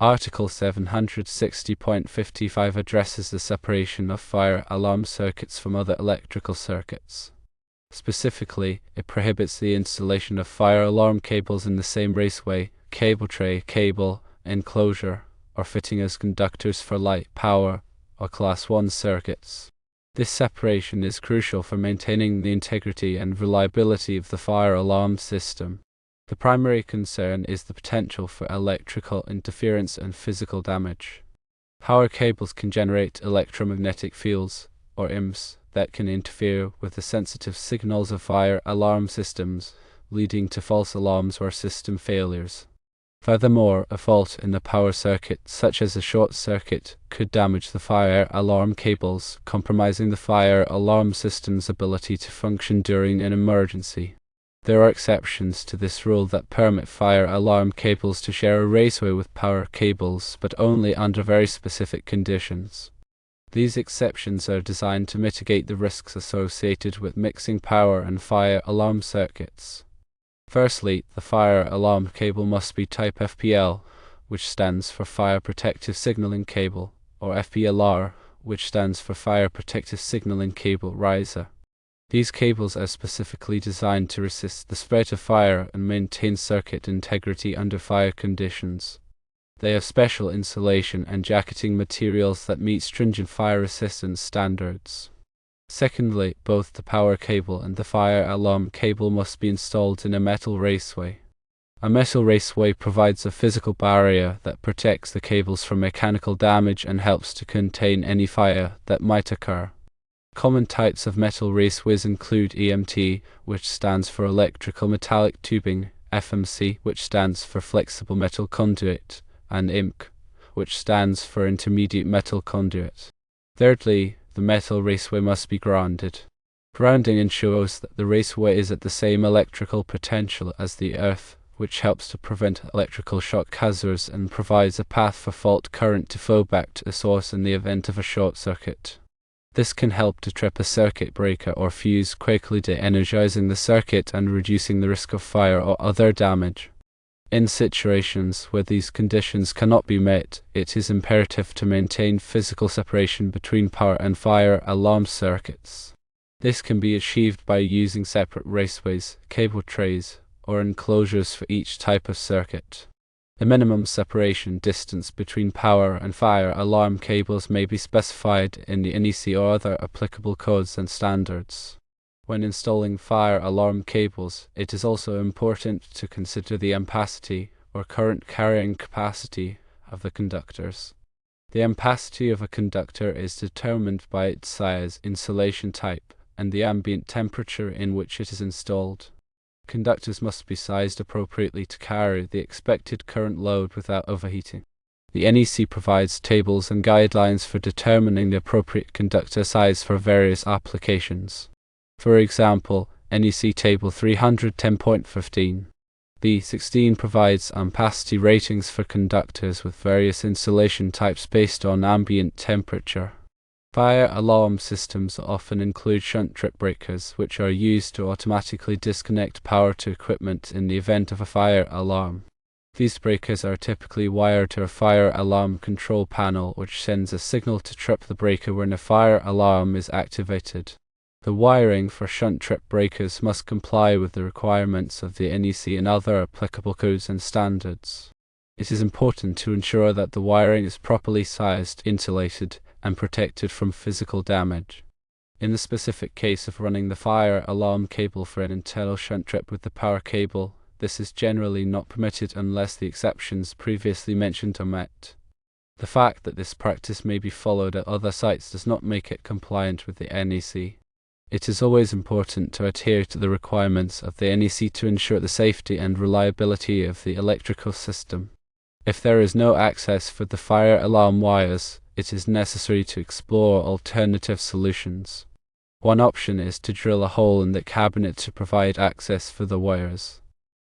Article 760.55 addresses the separation of fire alarm circuits from other electrical circuits. Specifically, it prohibits the installation of fire alarm cables in the same raceway, cable tray, cable, enclosure, or fitting as conductors for light, power, or Class 1 circuits. This separation is crucial for maintaining the integrity and reliability of the fire alarm system. The primary concern is the potential for electrical interference and physical damage. Power cables can generate electromagnetic fields, or EMFs, that can interfere with the sensitive signals of fire alarm systems, leading to false alarms or system failures. Furthermore, a fault in the power circuit, such as a short circuit, could damage the fire alarm cables, compromising the fire alarm system's ability to function during an emergency. There are exceptions to this rule that permit fire alarm cables to share a raceway with power cables, but only under very specific conditions. These exceptions are designed to mitigate the risks associated with mixing power and fire alarm circuits. Firstly, the fire alarm cable must be type FPL, which stands for Fire Protective Signaling Cable, or FPLR, which stands for Fire Protective Signaling Cable Riser. These cables are specifically designed to resist the spread of fire and maintain circuit integrity under fire conditions. They have special insulation and jacketing materials that meet stringent fire resistance standards. Secondly, both the power cable and the fire alarm cable must be installed in a metal raceway. A metal raceway provides a physical barrier that protects the cables from mechanical damage and helps to contain any fire that might occur. Common types of metal raceways include EMT, which stands for Electrical Metallic Tubing, FMC, which stands for Flexible Metal Conduit, and IMC, which stands for Intermediate Metal Conduit. Thirdly, the metal raceway must be grounded. Grounding ensures that the raceway is at the same electrical potential as the earth, which helps to prevent electrical shock hazards and provides a path for fault current to flow back to the source in the event of a short circuit. This can help to trip a circuit breaker or fuse, quickly de-energizing the circuit and reducing the risk of fire or other damage. In situations where these conditions cannot be met, it is imperative to maintain physical separation between power and fire alarm circuits. This can be achieved by using separate raceways, cable trays, or enclosures for each type of circuit. The minimum separation distance between power and fire alarm cables may be specified in the NEC or other applicable codes and standards. When installing fire alarm cables, it is also important to consider the ampacity, or current carrying capacity, of the conductors. The ampacity of a conductor is determined by its size, insulation type, and the ambient temperature in which it is installed. Conductors must be sized appropriately to carry the expected current load without overheating. The NEC provides tables and guidelines for determining the appropriate conductor size for various applications. For example, NEC Table 310.15. B16 provides ampacity ratings for conductors with various insulation types based on ambient temperature. Fire alarm systems often include shunt trip breakers, which are used to automatically disconnect power to equipment in the event of a fire alarm. These breakers are typically wired to a fire alarm control panel, which sends a signal to trip the breaker when a fire alarm is activated. The wiring for shunt trip breakers must comply with the requirements of the NEC and other applicable codes and standards. It is important to ensure that the wiring is properly sized, insulated, and protected from physical damage. In the specific case of running the fire alarm cable for an internal shunt trip with the power cable, this is generally not permitted unless the exceptions previously mentioned are met. The fact that this practice may be followed at other sites does not make it compliant with the NEC. It is always important to adhere to the requirements of the NEC to ensure the safety and reliability of the electrical system. If there is no access for the fire alarm wires, it is necessary to explore alternative solutions. One option is to drill a hole in the cabinet to provide access for the wires.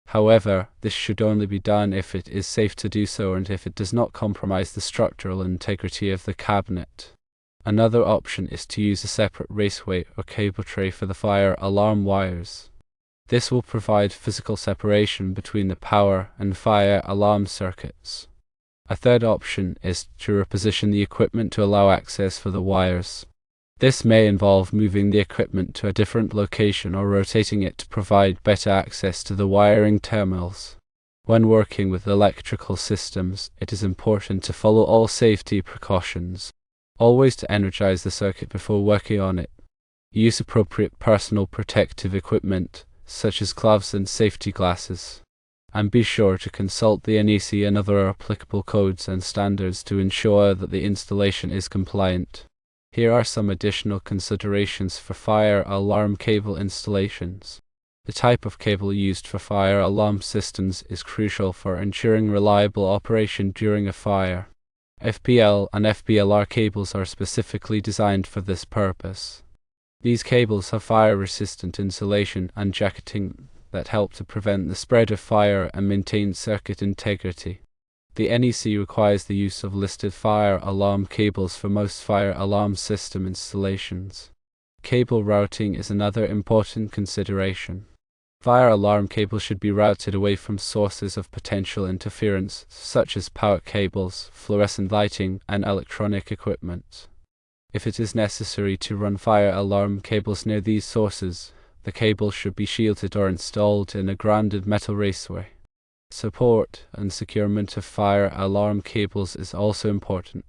However, this should only be done if it is safe to do so and if it does not compromise the structural integrity of the cabinet. Another option is to use a separate raceway or cable tray for the fire alarm wires. This will provide physical separation between the power and fire alarm circuits. A third option is to reposition the equipment to allow access for the wires. This may involve moving the equipment to a different location or rotating it to provide better access to the wiring terminals. When working with electrical systems, it is important to follow all safety precautions. Always to energize the circuit before working on it. Use appropriate personal protective equipment, such as gloves and safety glasses. And be sure to consult the NEC and other applicable codes and standards to ensure that the installation is compliant. Here are some additional considerations for fire alarm cable installations. The type of cable used for fire alarm systems is crucial for ensuring reliable operation during a fire. FPL and FPLR cables are specifically designed for this purpose. These cables have fire-resistant insulation and jacketing that help to prevent the spread of fire and maintain circuit integrity. The NEC requires the use of listed fire alarm cables for most fire alarm system installations. Cable routing is another important consideration. Fire alarm cables should be routed away from sources of potential interference, such as power cables, fluorescent lighting, and electronic equipment. If it is necessary to run fire alarm cables near these sources, the cable should be shielded or installed in a grounded metal raceway. Support and securement of fire alarm cables is also important.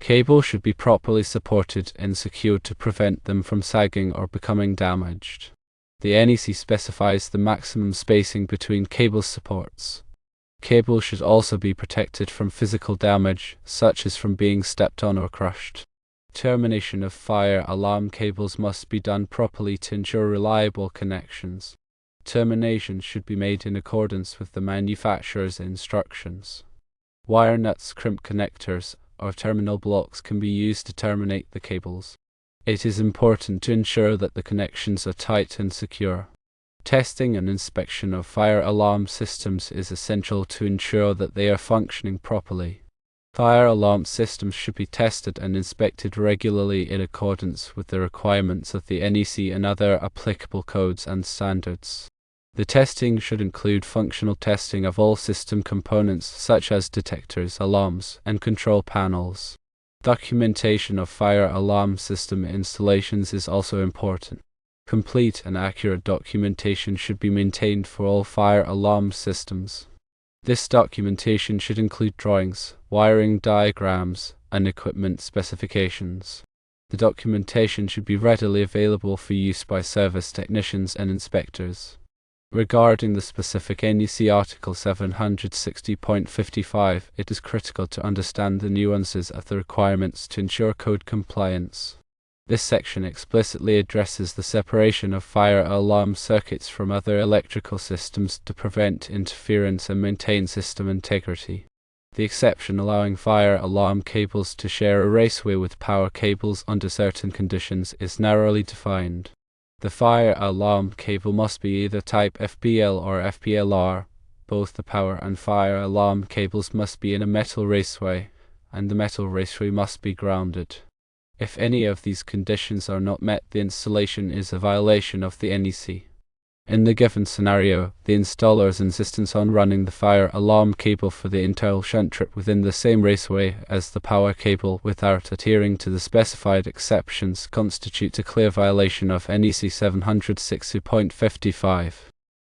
Cables should be properly supported and secured to prevent them from sagging or becoming damaged. The NEC specifies the maximum spacing between cable supports. Cables should also be protected from physical damage, such as from being stepped on or crushed. Termination of fire alarm cables must be done properly to ensure reliable connections. Termination should be made in accordance with the manufacturer's instructions. Wire nuts, crimp connectors, or terminal blocks can be used to terminate the cables. It is important to ensure that the connections are tight and secure. Testing and inspection of fire alarm systems is essential to ensure that they are functioning properly. Fire alarm systems should be tested and inspected regularly in accordance with the requirements of the NEC and other applicable codes and standards. The testing should include functional testing of all system components such as detectors, alarms, and control panels. Documentation of fire alarm system installations is also important. Complete and accurate documentation should be maintained for all fire alarm systems. This documentation should include drawings, wiring diagrams, and equipment specifications. The documentation should be readily available for use by service technicians and inspectors. Regarding the specific NEC Article 760.55, it is critical to understand the nuances of the requirements to ensure code compliance. This section explicitly addresses the separation of fire alarm circuits from other electrical systems to prevent interference and maintain system integrity. The exception allowing fire alarm cables to share a raceway with power cables under certain conditions is narrowly defined. The fire alarm cable must be either type FPL or FPLR. Both the power and fire alarm cables must be in a metal raceway, and the metal raceway must be grounded. If any of these conditions are not met, the installation is a violation of the NEC. In the given scenario, the installer's insistence on running the fire alarm cable for the internal shunt trip within the same raceway as the power cable without adhering to the specified exceptions constitutes a clear violation of NEC 760.55.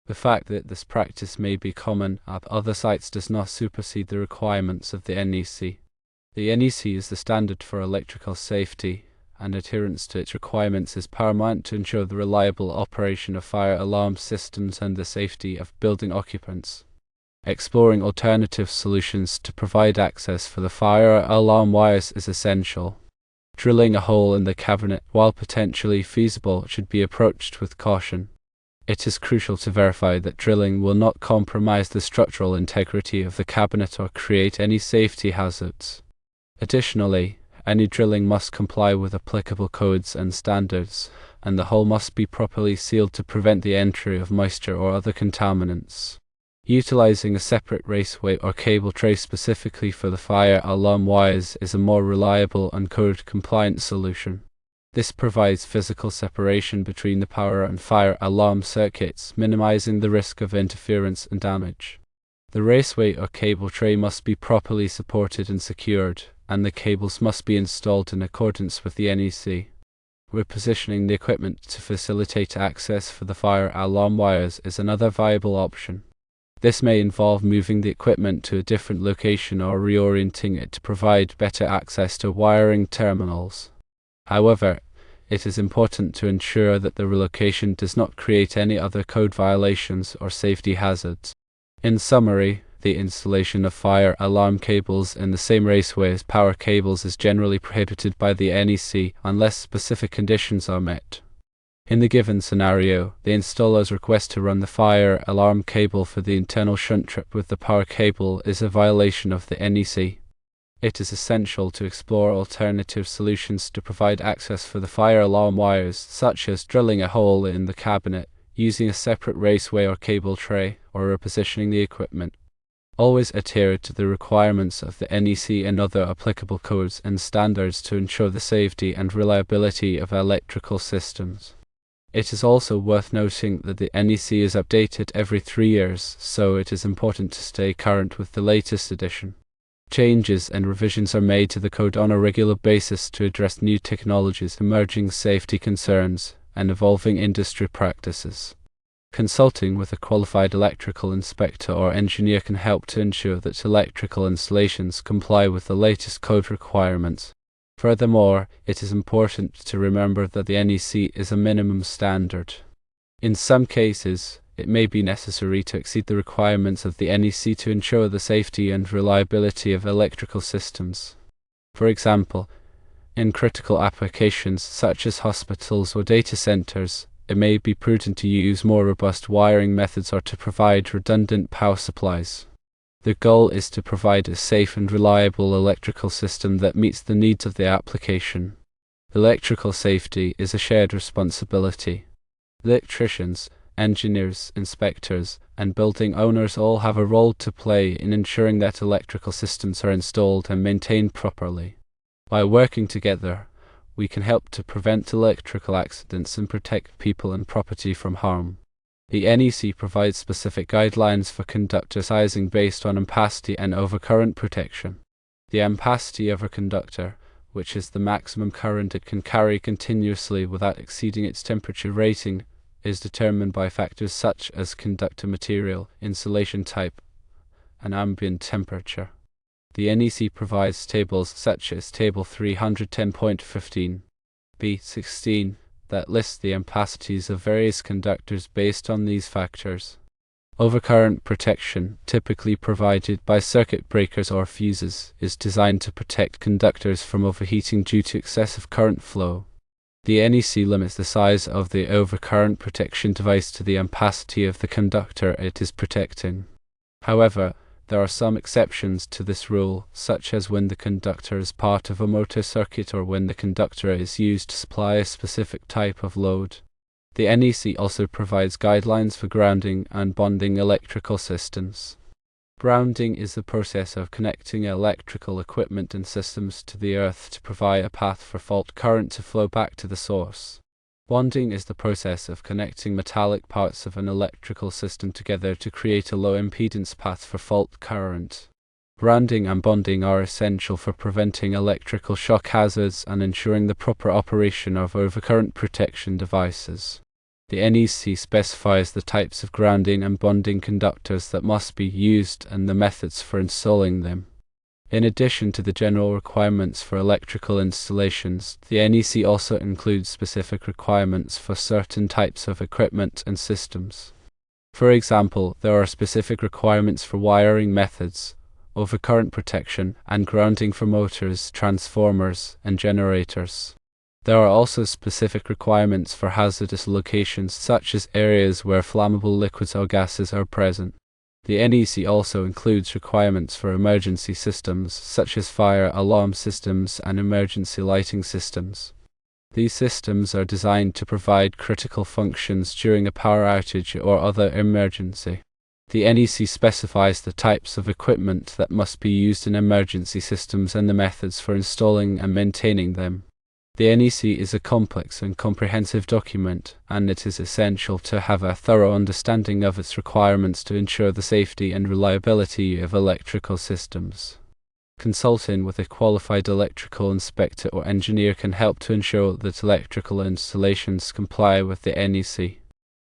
The fact that this practice may be common at other sites does not supersede the requirements of the NEC. The NEC is the standard for electrical safety, and adherence to its requirements is paramount to ensure the reliable operation of fire alarm systems and the safety of building occupants. Exploring alternative solutions to provide access for the fire alarm wires is essential. Drilling a hole in the cabinet, while potentially feasible, should be approached with caution. It is crucial to verify that drilling will not compromise the structural integrity of the cabinet or create any safety hazards. Additionally, any drilling must comply with applicable codes and standards, and the hole must be properly sealed to prevent the entry of moisture or other contaminants. Utilizing a separate raceway or cable tray specifically for the fire alarm wires is a more reliable and code-compliant solution. This provides physical separation between the power and fire alarm circuits, minimizing the risk of interference and damage. The raceway or cable tray must be properly supported and secured, and the cables must be installed in accordance with the NEC. Repositioning the equipment to facilitate access for the fire alarm wires is another viable option. This may involve moving the equipment to a different location or reorienting it to provide better access to wiring terminals. However, it is important to ensure that the relocation does not create any other code violations or safety hazards. In summary, the installation of fire alarm cables in the same raceway as power cables is generally prohibited by the NEC unless specific conditions are met. In the given scenario, the installer's request to run the fire alarm cable for the internal shunt trip with the power cable is a violation of the NEC. It is essential to explore alternative solutions to provide access for the fire alarm wires, such as drilling a hole in the cabinet, using a separate raceway or cable tray, or repositioning the equipment. Always adhere to the requirements of the NEC and other applicable codes and standards to ensure the safety and reliability of electrical systems. It is also worth noting that the NEC is updated every 3 years, so it is important to stay current with the latest edition. Changes and revisions are made to the code on a regular basis to address new technologies, emerging safety concerns, and evolving industry practices. Consulting with a qualified electrical inspector or engineer can help to ensure that electrical installations comply with the latest code requirements. Furthermore, it is important to remember that the NEC is a minimum standard. In some cases, it may be necessary to exceed the requirements of the NEC to ensure the safety and reliability of electrical systems. For example, in critical applications such as hospitals or data centers, it may be prudent to use more robust wiring methods or to provide redundant power supplies. The goal is to provide a safe and reliable electrical system that meets the needs of the application. Electrical safety is a shared responsibility. Electricians, engineers, inspectors, and building owners all have a role to play in ensuring that electrical systems are installed and maintained properly. By working together, we can help to prevent electrical accidents and protect people and property from harm. The NEC provides specific guidelines for conductor sizing based on ampacity and overcurrent protection. The ampacity of a conductor, which is the maximum current it can carry continuously without exceeding its temperature rating, is determined by factors such as conductor material, insulation type, and ambient temperature. The NEC provides tables such as Table 310.15, B16, that lists the ampacities of various conductors based on these factors. Overcurrent protection, typically provided by circuit breakers or fuses, is designed to protect conductors from overheating due to excessive current flow. The NEC limits the size of the overcurrent protection device to the ampacity of the conductor it is protecting. However, there are some exceptions to this rule, such as when the conductor is part of a motor circuit or when the conductor is used to supply a specific type of load. The NEC also provides guidelines for grounding and bonding electrical systems. Grounding is the process of connecting electrical equipment and systems to the earth to provide a path for fault current to flow back to the source. Bonding is the process of connecting metallic parts of an electrical system together to create a low impedance path for fault current. Grounding and bonding are essential for preventing electrical shock hazards and ensuring the proper operation of overcurrent protection devices. The NEC specifies the types of grounding and bonding conductors that must be used and the methods for installing them. In addition to the general requirements for electrical installations, the NEC also includes specific requirements for certain types of equipment and systems. For example, there are specific requirements for wiring methods, overcurrent protection, and grounding for motors, transformers, and generators. There are also specific requirements for hazardous locations such as areas where flammable liquids or gases are present. The NEC also includes requirements for emergency systems such as fire alarm systems and emergency lighting systems. These systems are designed to provide critical functions during a power outage or other emergency. The NEC specifies the types of equipment that must be used in emergency systems and the methods for installing and maintaining them. The NEC is a complex and comprehensive document, and it is essential to have a thorough understanding of its requirements to ensure the safety and reliability of electrical systems. Consulting with a qualified electrical inspector or engineer can help to ensure that electrical installations comply with the NEC.